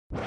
You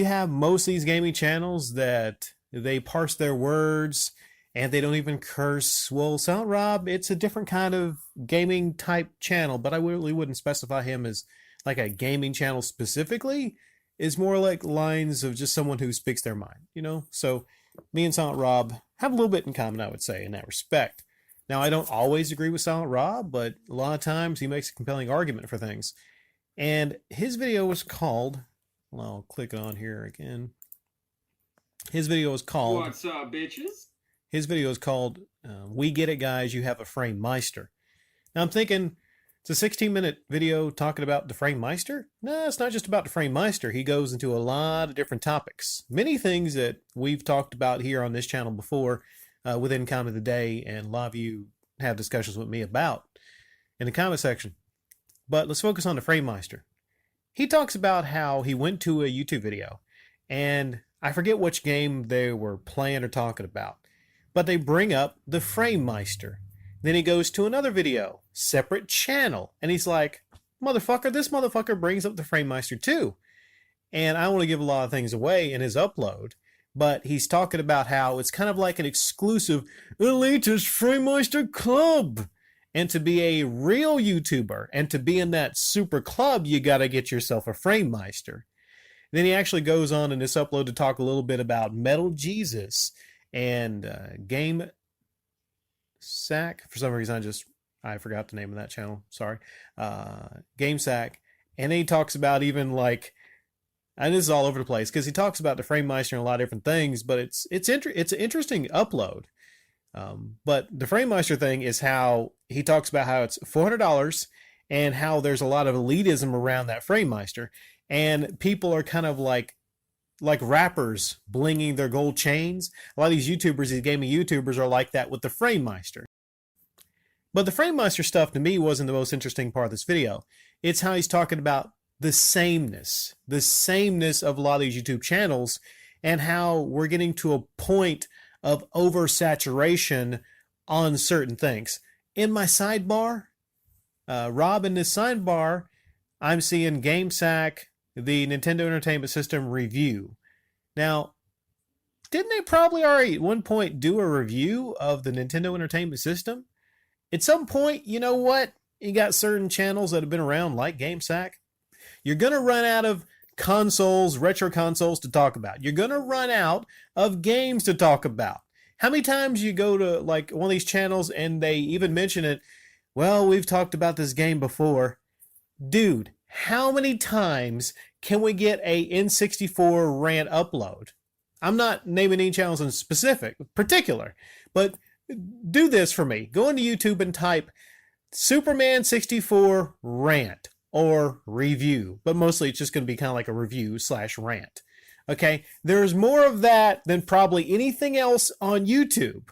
have most of these gaming channels that they parse their words and they don't even curse. Well, Silent Rob, it's a different kind of gaming type channel, but I really wouldn't specify him as like a gaming channel specifically. Is more like lines of just someone who speaks their mind, you know? So me and Silent Rob have a little bit in common, I would say, in that respect. Now, I don't always agree with Silent Rob, but a lot of times he makes a compelling argument for things. And his video was called, well, I'll click on here again. His video is called, What's up, bitches? his video is called, We Get It Guys, You Have a Frame Meister. Now I'm thinking, it's a 16-minute video talking about the Frame Meister? No, it's not just about the Frame Meister. He goes into a lot of different topics. Many things that we've talked about here on this channel before within Comment of the Day, and a lot of you have discussions with me about in the comment section. But let's focus on the Frame Meister. He talks about how he went to a YouTube video, and I forget which game they were playing or talking about, but they bring up the Frame Meister. Then he goes to another video, separate channel, and he's like, motherfucker, this motherfucker brings up the Frame Meister too. And I don't want to give a lot of things away in his upload, but he's talking about how it's kind of like an exclusive elitist Frame Meister club. And to be a real YouTuber and to be in that super club, you got to get yourself a Frame Meister. Then he actually goes on in this upload to talk a little bit about Metal Jesus and Game Sack. For some reason, I forgot the name of that channel. Sorry. Game Sack. And then he talks about even like, and this is all over the place because he talks about the Frame Meister and a lot of different things, but it's an interesting upload. But the Frame Meister thing is how he talks about how it's $400 and how there's a lot of elitism around that Frame Meister, and people are kind of like rappers blinging their gold chains. A lot of these YouTubers, these gaming YouTubers, are like that with the Frame Meister. But the Frame Meister stuff to me wasn't the most interesting part of this video. It's how he's talking about the sameness of a lot of these YouTube channels, and how we're getting to a point of oversaturation on certain things. In my sidebar, Rob, in this sidebar, I'm seeing GameSack, the Nintendo Entertainment System review. Now, didn't they probably already at one point do a review of the Nintendo Entertainment System? At some point, you know what? You got certain channels that have been around like GameSack. You're going to run out of consoles, retro consoles to talk about. You're going to run out of games to talk about. How many times you go to like one of these channels and they even mention it, well, we've talked about this game before. Dude, how many times can we get a N64 rant upload? I'm not naming any channels in particular, but do this for me. Go into YouTube and type Superman 64 rant or review, but mostly it's just going to be kind of like a review / rant. Okay, there's more of that than probably anything else on YouTube.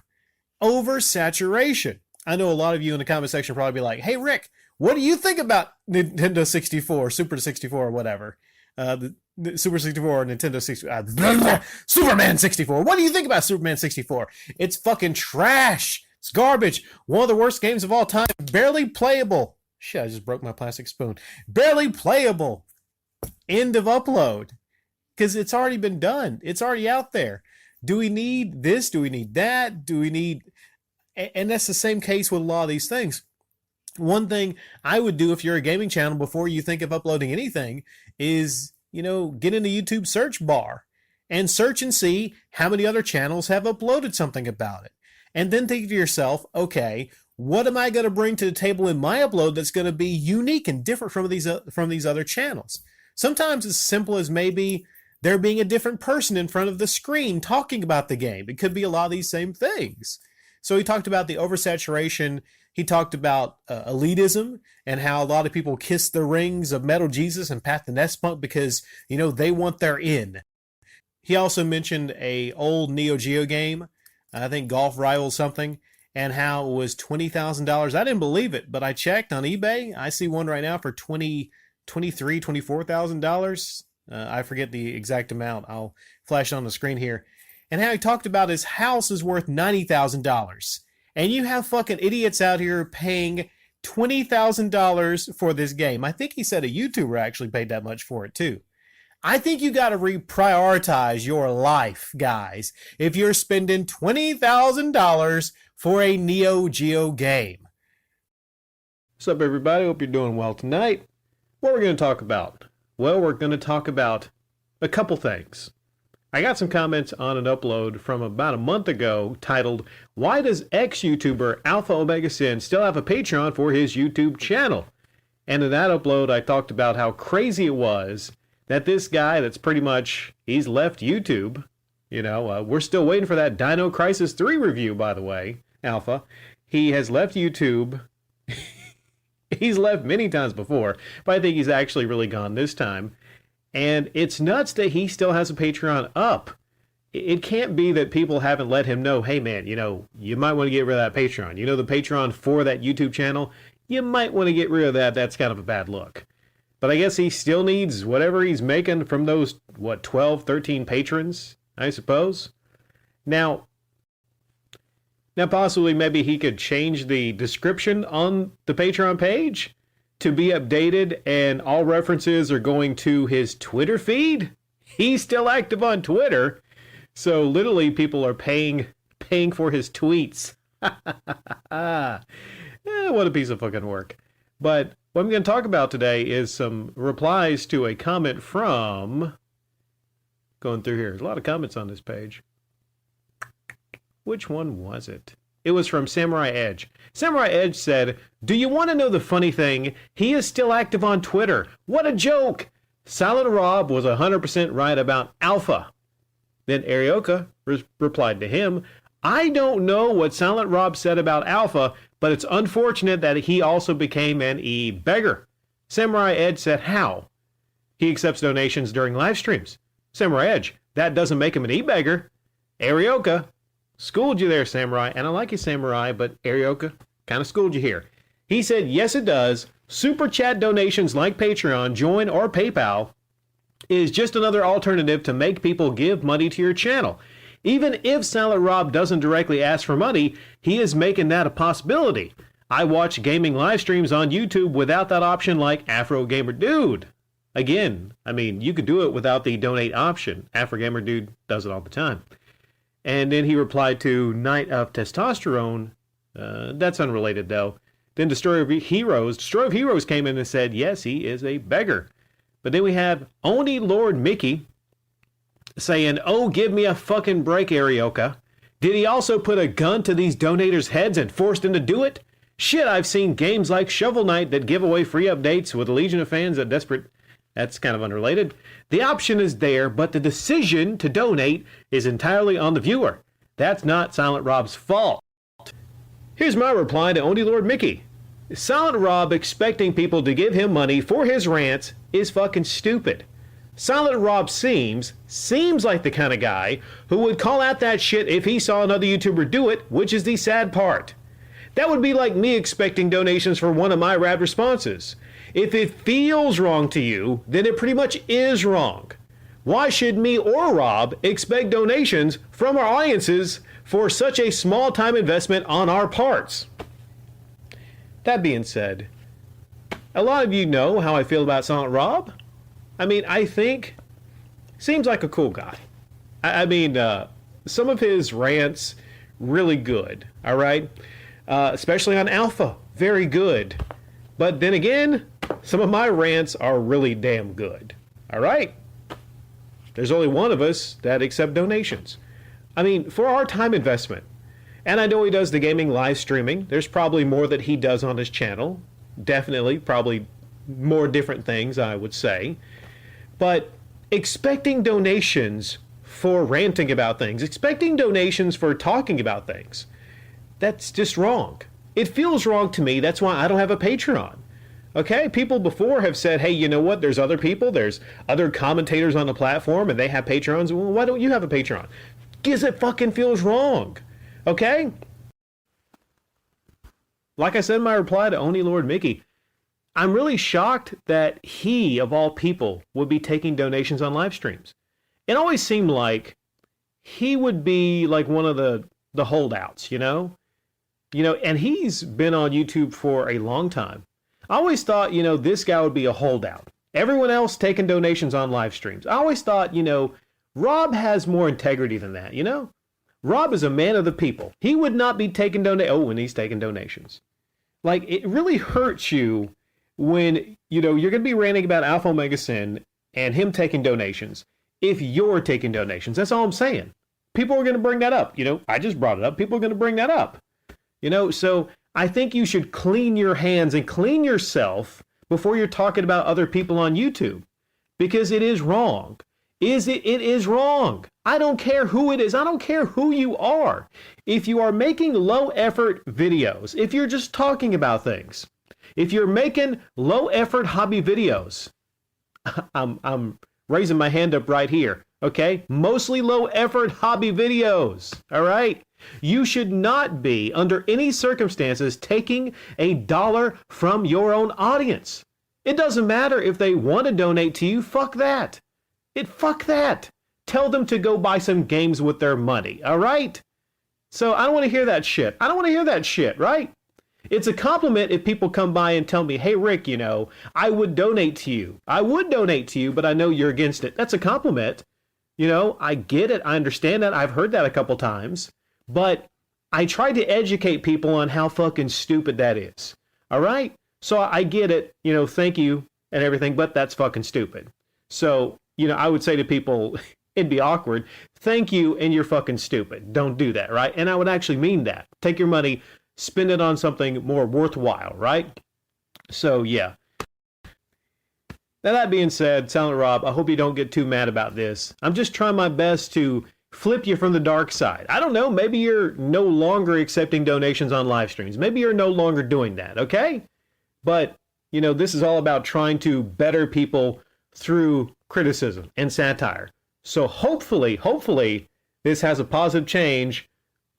Oversaturation. I know a lot of you in the comment section probably be like, hey, Rick, what do you think about Nintendo 64, Super 64, or whatever? The Super 64 or Nintendo 64, Superman 64. What do you think about Superman 64? It's fucking trash. It's garbage. One of the worst games of all time. Barely playable. Shit, I just broke my plastic spoon. Barely playable. End of upload. Because it's already been done. It's already out there. Do we need this? Do we need that? Do we need... And that's the same case with a lot of these things. One thing I would do if you're a gaming channel before you think of uploading anything is, get in the YouTube search bar and search and see how many other channels have uploaded something about it. And then think to yourself, okay, what am I going to bring to the table in my upload that's going to be unique and different from these other channels? Sometimes it's as simple as maybe there being a different person in front of the screen talking about the game. It could be a lot of these same things. So he talked about the oversaturation. He talked about elitism and how a lot of people kiss the rings of Metal Jesus and Pat the Nest Punk because, they want their in. He also mentioned a old Neo Geo game, I think Golf Rivals something, and how it was $20,000. I didn't believe it, but I checked on eBay. I see one right now for $24,000. I forget the exact amount. I'll flash it on the screen here. And how he talked about his house is worth $90,000. And you have fucking idiots out here paying $20,000 for this game. I think he said a YouTuber actually paid that much for it too. I think you got to reprioritize your life, guys, if you're spending $20,000 for a Neo Geo game. What's up, everybody? Hope you're doing well tonight. What are we going to talk about? Well, we're going to talk about a couple things. I got some comments on an upload from about a month ago titled, "Why does ex-YouTuber Alpha Omega Sin still have a Patreon for his YouTube channel?" And in that upload, I talked about how crazy it was that this guy that's pretty much, he's left YouTube. We're still waiting for that Dino Crisis 3 review, by the way, Alpha. He has left YouTube. He's left many times before, but I think he's actually really gone this time. And it's nuts that he still has a Patreon up. It can't be that people haven't let him know, hey man, you might want to get rid of that Patreon. The Patreon for that YouTube channel, you might want to get rid of that. That's kind of a bad look. But I guess he still needs whatever he's making from those, 12, 13 patrons, I suppose. Now possibly maybe he could change the description on the Patreon page to be updated and all references are going to his Twitter feed. He's still active on Twitter. So literally people are paying for his tweets. What a piece of fucking work. But what I'm going to talk about today is some replies to a comment from, going through here, there's a lot of comments on this page. Which one was it? It was from Samurai Edge. Samurai Edge said, "Do you want to know the funny thing? He is still active on Twitter. What a joke! Silent Rob was 100% right about Alpha." Then Arioka replied to him, "I don't know what Silent Rob said about Alpha, but it's unfortunate that he also became an e-beggar." Samurai Edge said, "How?" "He accepts donations during live streams." Samurai Edge, "That doesn't make him an e-beggar." Arioka, "Schooled you there, Samurai," and I like you, Samurai, but Arioka kind of schooled you here. He said, "Yes, it does. Super chat donations like Patreon, Join, or PayPal is just another alternative to make people give money to your channel. Even if Silent Rob doesn't directly ask for money, he is making that a possibility. I watch gaming live streams on YouTube without that option like Afro Gamer Dude." Again, you could do it without the donate option. Afro Gamer Dude does it all the time. And then he replied to Night of Testosterone. That's unrelated, though. Then Destroyer of Heroes came in and said, yes, he is a beggar. But then we have Oni Lord Mickey saying, "Oh, give me a fucking break, Arioka. Did he also put a gun to these donators' heads and force them to do it? Shit, I've seen games like Shovel Knight that give away free updates with a legion of fans that desperate..." That's kind of unrelated. "The option is there, but the decision to donate is entirely on the viewer. That's not Silent Rob's fault." Here's my reply to Oni Lord Mickey. Silent Rob expecting people to give him money for his rants is fucking stupid. Silent Rob seems like the kind of guy who would call out that shit if he saw another YouTuber do it, which is the sad part. That would be like me expecting donations for one of my rad responses. If it feels wrong to you, then it pretty much is wrong. Why should me or Rob expect donations from our audiences for such a small time investment on our parts? That being said, a lot of you know how I feel about Silent Rob. I think seems like a cool guy. Some of his rants really good, all right? Especially on Alpha, very good. But then again, some of my rants are really damn good, all right? There's only one of us that accept donations. For our time investment. And I know he does the gaming live streaming. There's probably more that he does on his channel. Definitely, probably more different things, I would say. But expecting donations for ranting about things, expecting donations for talking about things, that's just wrong. It feels wrong to me. That's why I don't have a Patreon. Okay, people before have said, hey, you know what? There's other people. There's other commentators on the platform and they have Patreons. Well, why don't you have a Patreon? Because it fucking feels wrong. Okay? Like I said in my reply to Oni Lord Mickey, I'm really shocked that he, of all people, would be taking donations on live streams. It always seemed like he would be like one of the holdouts, you know? And he's been on YouTube for a long time. I always thought, this guy would be a holdout. Everyone else taking donations on live streams. I always thought, Rob has more integrity than that, Rob is a man of the people. He would not be taking and he's taking donations. Like, it really hurts you when, you're going to be ranting about Alpha Omega Sin and him taking donations if you're taking donations. That's all I'm saying. People are going to bring that up. I just brought it up. People are going to bring that up. So I think you should clean your hands and clean yourself before you're talking about other people on YouTube, because it is wrong. It is wrong. I don't care who it is. I don't care who you are. If you are making low effort videos, if you're just talking about things, if you're making low effort hobby videos, I'm raising my hand up right here. Okay. Mostly low effort hobby videos. All right. You should not be, under any circumstances, taking $1 from your own audience. It doesn't matter if they want to donate to you. Fuck that. Fuck that. Tell them to go buy some games with their money. All right? So I don't want to hear that shit. Right? It's a compliment if people come by and tell me, hey, Rick, I would donate to you. But I know you're against it. That's a compliment. I get it. I understand that. I've heard that a couple times. But I try to educate people on how fucking stupid that is. All right? So I get it, thank you and everything, but that's fucking stupid. So, I would say to people, it'd be awkward. Thank you, and you're fucking stupid. Don't do that, right? And I would actually mean that. Take your money, spend it on something more worthwhile, right? So, yeah. Now, that being said, Silent Rob, I hope you don't get too mad about this. I'm just trying my best to flip you from the dark side. I don't know, maybe you're no longer accepting donations on live streams. Maybe you're no longer doing that, okay? But, this is all about trying to better people through criticism and satire. So hopefully, this has a positive change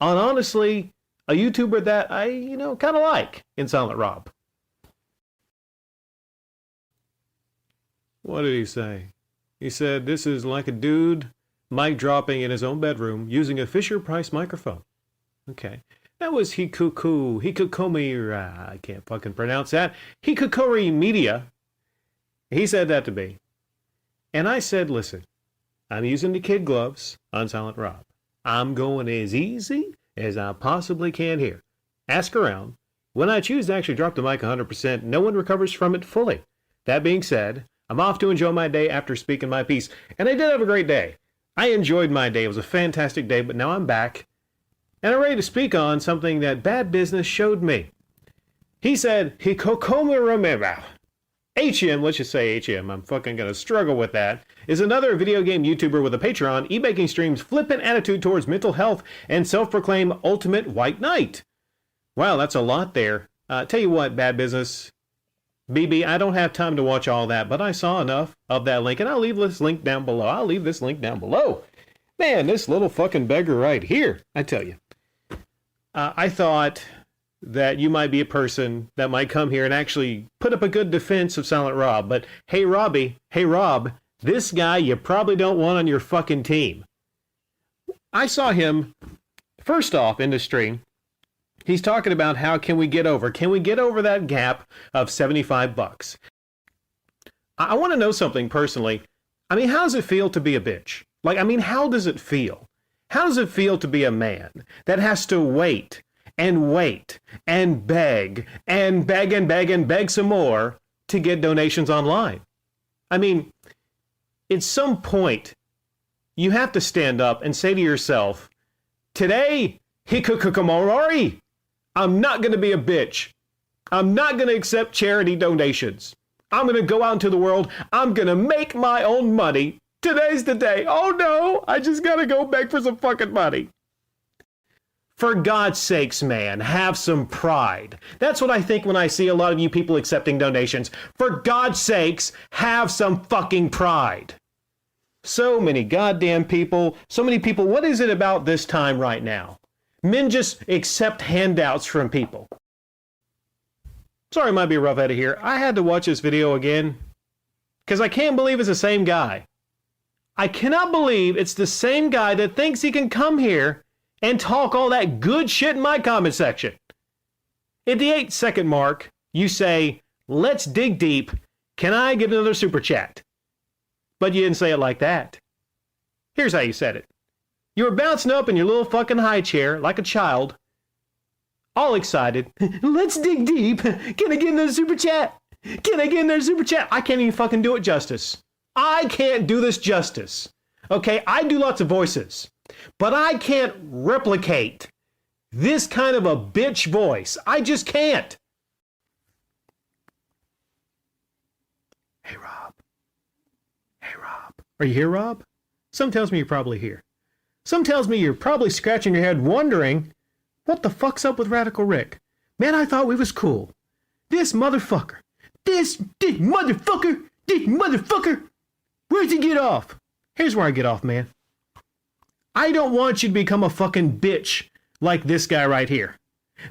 on, honestly, a YouTuber that I, kind of like in Silent Rob. What did he say? He said, this is like a dude mic dropping in his own bedroom using a Fisher-Price microphone. Okay. That was Hikokomi, I can't fucking pronounce that. Hikokori Media. He said that to me. And I said, listen, I'm using the kid gloves on Silent Rob. I'm going as easy as I possibly can here. Ask around. When I choose to actually drop the mic 100%, no one recovers from it fully. That being said, I'm off to enjoy my day after speaking my piece. And I did have a great day. I enjoyed my day. It was a fantastic day, but now I'm back. And I'm ready to speak on something that Bad Business showed me. He said, HM, let's just say HM, I'm fucking gonna struggle with that, is another video game YouTuber with a Patreon, e-baking streams, flippant attitude towards mental health, and self-proclaimed ultimate white knight. Wow, that's a lot there. Tell you what, Bad Business, BB, I don't have time to watch all that, but I saw enough of that link, and I'll leave this link down below. Man, this little fucking beggar right here, I tell you. I thought that you might be a person that might come here and actually put up a good defense of Silent Rob, but hey, Rob, this guy you probably don't want on your fucking team. I saw him, first off, in the stream. He's talking about how can we get over that gap of $75. I want to know something personally. I mean, how does it feel to be a bitch? How does it feel? How does it feel to be a man that has to wait and beg and beg some more to get donations online? I mean, at some point, you have to stand up and say to yourself, today, Hikukukamorari, I'm not going to be a bitch. I'm not going to accept charity donations. I'm going to go out into the world. I'm going to make my own money. Today's the day. Oh no, I just got to go beg for some fucking money. For God's sakes, man, have some pride. That's what I think when I see a lot of you people accepting donations. For God's sakes, have some fucking pride. So many goddamn people, so many people. What is it about this time right now? Men just accept handouts from people. Sorry, it might be rough out of here. I had to watch this video again because I can't believe it's the same guy. I cannot believe it's the same guy that thinks he can come here and talk all that good shit in my comment section. At the 8-second mark, you say, let's dig deep. Can I get another super chat? But you didn't say it like that. Here's how you said it. You were bouncing up in your little fucking high chair like a child, all excited. Let's dig deep. Can I get another super chat? Can I get another super chat? I can't even fucking do it justice. I can't do this justice. Okay, I do lots of voices, but I can't replicate this kind of a bitch voice. I just can't. Hey, Rob. Hey, Rob. Are you here, Rob? Some tells me you're probably here. Some tells me you're probably scratching your head wondering, what the fuck's up with Radical Rick? Man, I thought we was cool. This motherfucker. This motherfucker. Where'd he get off? Here's where I get off, man. I don't want you to become a fucking bitch like this guy right here.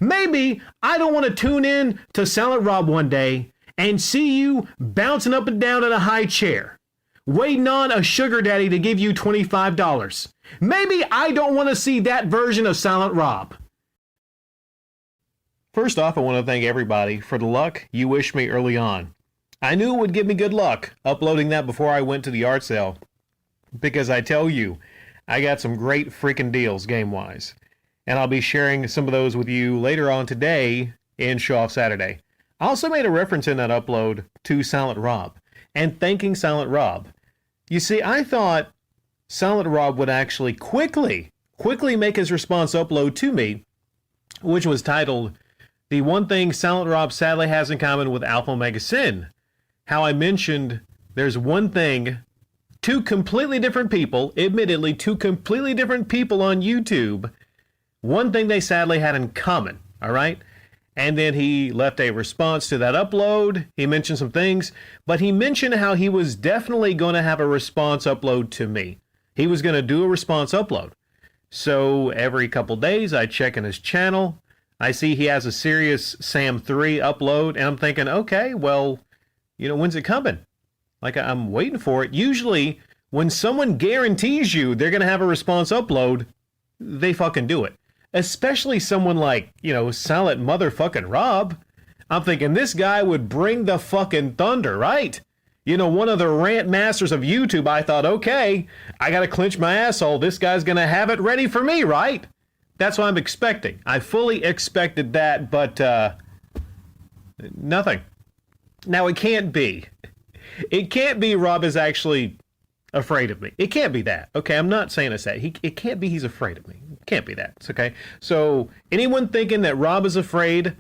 Maybe I don't want to tune in to Silent Rob one day and see you bouncing up and down in a high chair, waiting on a sugar daddy to give you $25. Maybe I don't want to see that version of Silent Rob. First off, I want to thank everybody for the luck you wished me early on. I knew it would give me good luck uploading that before I went to the art sale, because I tell you, I got some great freaking deals game-wise. And I'll be sharing some of those with you later on today in Show Off Saturday. I also made a reference in that upload to Silent Rob and thanking Silent Rob. You see, I thought Silent Rob would actually quickly make his response upload to me, which was titled, The One Thing Silent Rob Sadly Has in Common with Alpha Omega Sin. How I mentioned there's one thing two completely different people, admittedly two completely different people on YouTube, one thing they sadly had in common, all right? And then he left a response to that upload. He mentioned some things, but he mentioned how he was definitely going to have a response upload to me. He was going to do a response upload. So every couple days I check in his channel. I see he has a Serious Sam 3 upload, and I'm thinking, okay, well, you know, when's it coming? Like, I'm waiting for it. Usually, when someone guarantees you they're going to have a response upload, they fucking do it. Especially someone like, you know, Silent Motherfucking Rob. I'm thinking this guy would bring the fucking thunder, right? You know, one of the rant masters of YouTube, I thought, okay, I got to clench my asshole. This guy's going to have it ready for me, right? That's what I'm expecting. I fully expected that, but nothing. Now, it can't be. It can't be Rob is actually afraid of me. It can't be that. Okay, I'm not saying it's that. It can't be he's afraid of me. It can't be that. It's okay. So anyone thinking that Rob is afraid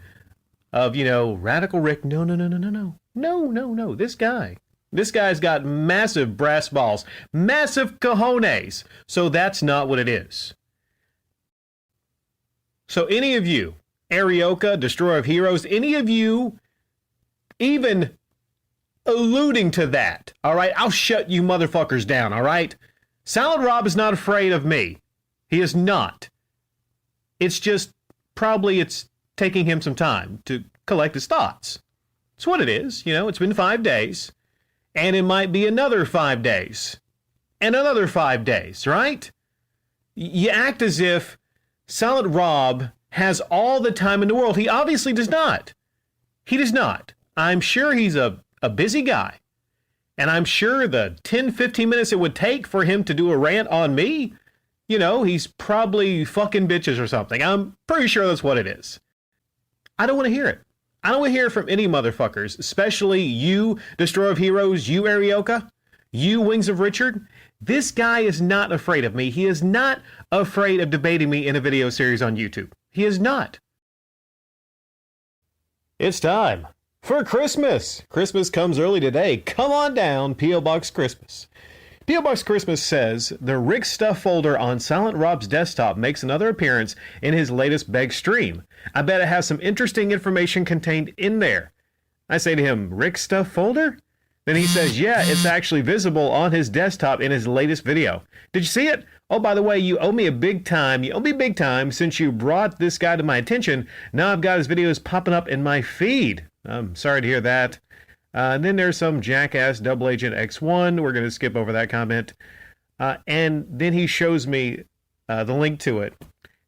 of, you know, Radical Rick, no. This guy's got massive brass balls, massive cojones. So that's not what it is. So any of you, Arioka, Destroyer of Heroes, any of you even alluding to that, all right, I'll shut you motherfuckers down, all right? Silent Rob is not afraid of me. He is not. It's just, probably it's taking him some time to collect his thoughts. It's what it is, you know, it's been 5 days, and it might be another 5 days, and another 5 days, right? You act as if Silent Rob has all the time in the world. He obviously does not. He does not. I'm sure he's a busy guy. And I'm sure the 10, 15 minutes it would take for him to do a rant on me, you know, he's probably fucking bitches or something. I'm pretty sure that's what it is. I don't want to hear it. I don't want to hear it from any motherfuckers, especially you, Destroyer of Heroes, you, Arioka, you, Wings of Richard. This guy is not afraid of me. He is not afraid of debating me in a video series on YouTube. He is not. It's time for Christmas. Christmas comes early today. Come on down, P.O. Box Christmas. P.O. Box Christmas says, the Rick Stuff folder on Silent Rob's desktop makes another appearance in his latest Beg stream. I bet it has some interesting information contained in there. I say to him, Rick Stuff folder? Then he says, yeah, it's actually visible on his desktop in his latest video. Did you see it? Oh, by the way, you owe me a big time. You owe me big time since you brought this guy to my attention. Now I've got his videos popping up in my feed. I'm sorry to hear that. And then there's some jackass Double Agent X1. We're going to skip over that comment. And then he shows me the link to it.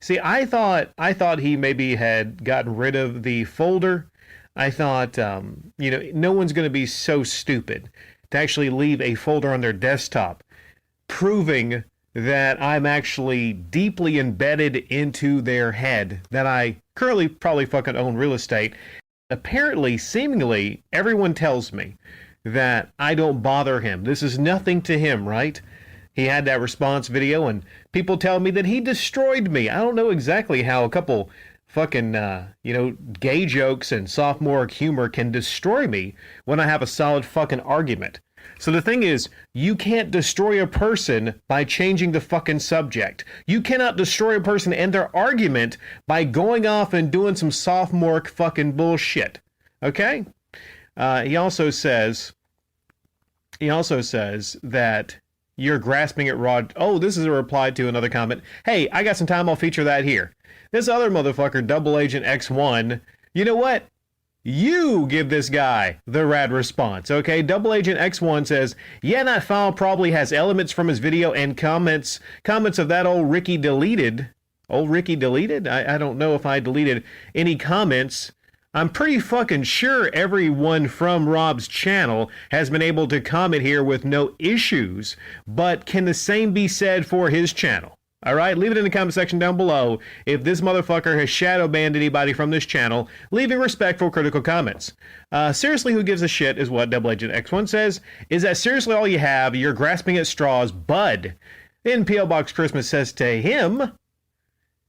See, I thought he maybe had gotten rid of the folder. I thought, no one's going to be so stupid to actually leave a folder on their desktop, proving that I'm actually deeply embedded into their head, that I currently probably fucking own real estate. Apparently, seemingly, everyone tells me that I don't bother him. This is nothing to him, right? He had that response video, and people tell me that he destroyed me. I don't know exactly how a couple fucking, gay jokes and sophomoric humor can destroy me when I have a solid fucking argument. So the thing is, you can't destroy a person by changing the fucking subject. You cannot destroy a person and their argument by going off and doing some sophomoric fucking bullshit. Okay? He also says that you're grasping at Rod. Oh, this is a reply to another comment. Hey, I got some time. I'll feature that here. This other motherfucker, Double Agent X1, you know what? You give this guy the rad response, okay? Double Agent X1 says, yeah, that file probably has elements from his video and comments of that old Ricky deleted. Old Ricky deleted? I don't know if I deleted any comments. I'm pretty fucking sure everyone from Rob's channel has been able to comment here with no issues, but can the same be said for his channel? All right, leave it in the comment section down below if this motherfucker has shadow banned anybody from this channel, leaving respectful, critical comments. Seriously, who gives a shit is what Double Agent X1 says. Is that seriously all you have? You're grasping at straws, bud. Then P.O. Box Christmas says to him,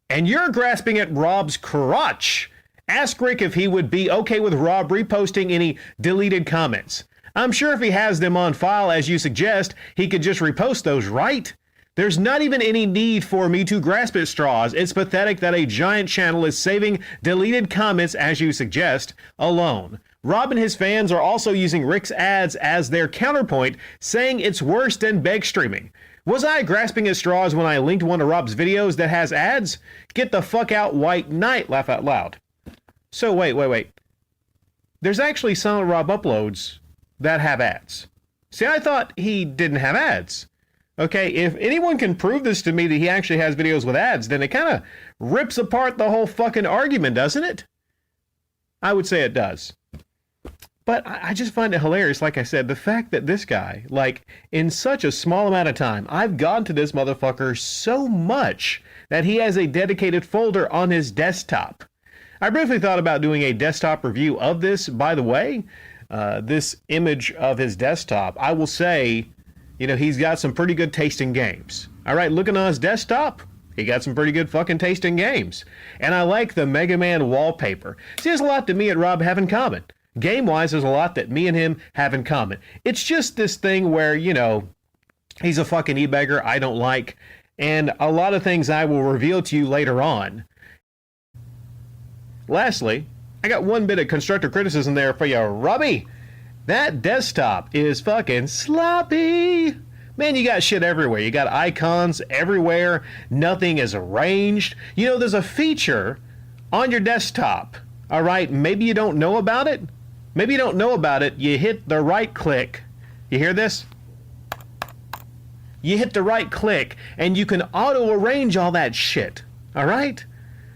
and you're grasping at Rob's crotch. Ask Rick if he would be okay with Rob reposting any deleted comments. I'm sure if he has them on file as you suggest, he could just repost those, right? There's not even any need for me to grasp at straws. It's pathetic that a giant channel is saving deleted comments as you suggest alone. Rob and his fans are also using Rick's ads as their counterpoint, saying it's worse than beg streaming. Was I grasping at straws when I linked one of Rob's videos that has ads? Get the fuck out, White Knight, laugh out loud. So wait. There's actually Silent Rob uploads that have ads. See, I thought he didn't have ads. Okay, if anyone can prove this to me that he actually has videos with ads, then it kind of rips apart the whole fucking argument, doesn't it? I would say it does. But I just find it hilarious, like I said, the fact that this guy, like, in such a small amount of time, I've gone to this motherfucker so much that he has a dedicated folder on his desktop. I briefly thought about doing a desktop review of this, by the way. This image of his desktop, I will say, he's got some pretty good taste in games. All right, looking on his desktop, he got some pretty good fucking taste in games. And I like the Mega Man wallpaper. See, there's a lot that me and Rob have in common. Game-wise, there's a lot that me and him have in common. It's just this thing where, he's a fucking e-beggar I don't like. And a lot of things I will reveal to you later on. Lastly, I got one bit of constructive criticism there for you, Robbie. That desktop is fucking sloppy. Man, you got shit everywhere. You got icons everywhere. Nothing is arranged. There's a feature on your desktop. All right, maybe you don't know about it. Maybe you don't know about it. You hit the right click. You hear this? You hit the right click and you can auto arrange all that shit. All right?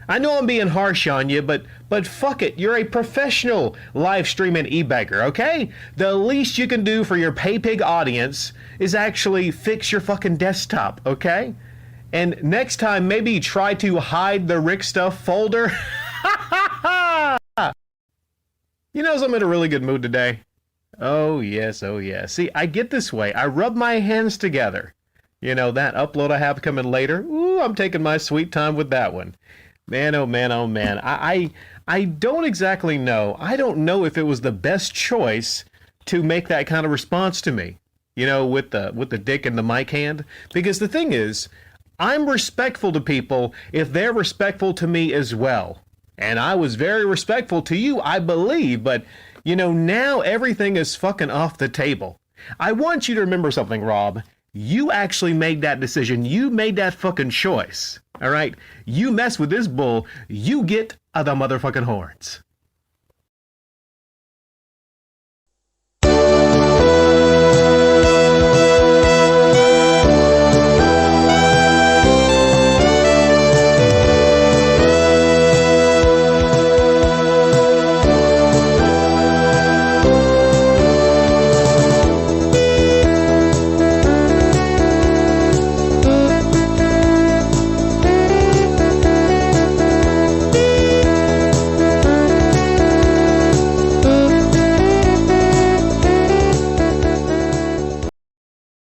I know I'm being harsh on you, but fuck it. You're a professional live streaming e-beggar, okay? The least you can do for your pay-pig audience is actually fix your fucking desktop, okay? And next time, maybe try to hide the Rick Stuff folder. I'm in a really good mood today. Oh, yes. See, I get this way. I rub my hands together. That upload I have coming later. Ooh, I'm taking my sweet time with that one. Man, oh man. I don't exactly know. I don't know if it was the best choice to make that kind of response to me, with the dick in the mic hand. Because the thing is, I'm respectful to people if they're respectful to me as well. And I was very respectful to you, I believe. But, now everything is fucking off the table. I want you to remember something, Rob. You actually made that decision. You made that fucking choice. All right? You mess with this bull, you get the motherfucking horns.